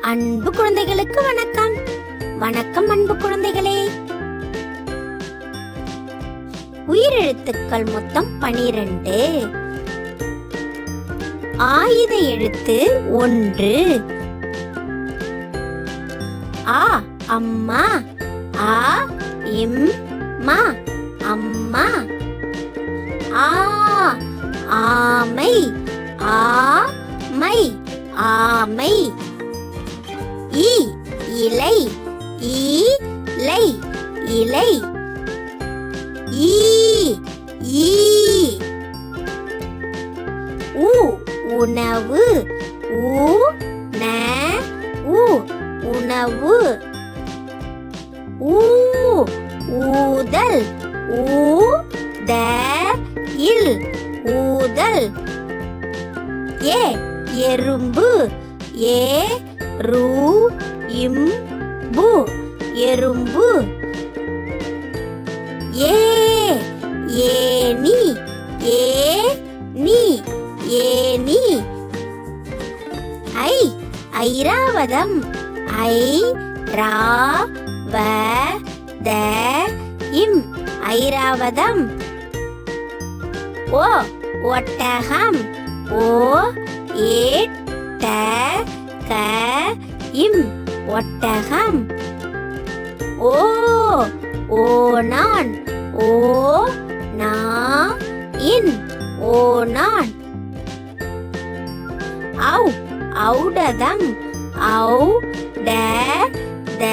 அன்பு குழந்தைகளுக்கு வணக்கம். வணக்கம் அன்பு குழந்தைகளே. உயிரெழுத்துக்கள் மொத்தம் 12. ஆயுத எழுத்து 1. ஆ அம்மா. ஆ இம் மா அம்மா. ஆ ஆமை. ஆ மை ஆமை. இ இலை. இலை இலை. ஈ ஈ. உ உணவு. உ ந உ உணவு. ஊ ஊதல். ஊ த இல் ஊதல். ஏ எறும்பு. ஏ ரு இம் பு எறும்பு. ஏ ஏனி. ஏ நீ ஏனி. ஐ ஐராவதம். ஐ ரா வ த இம் ஐராவதம். ஓ ஒட்டகம். ஓ ஏட் ட க இம் ஒட்டகம். ஓ ஓநான். ஓ நா இன் ஓநான். ஔ ஔடதம். ஔ ட த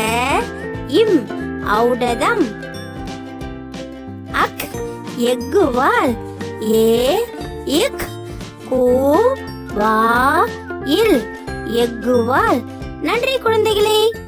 இம் ஔடதம். அக் எக்குவால். ஏ இக் கு வா இல் எக்குவால். நன்றி குழந்தைகளே.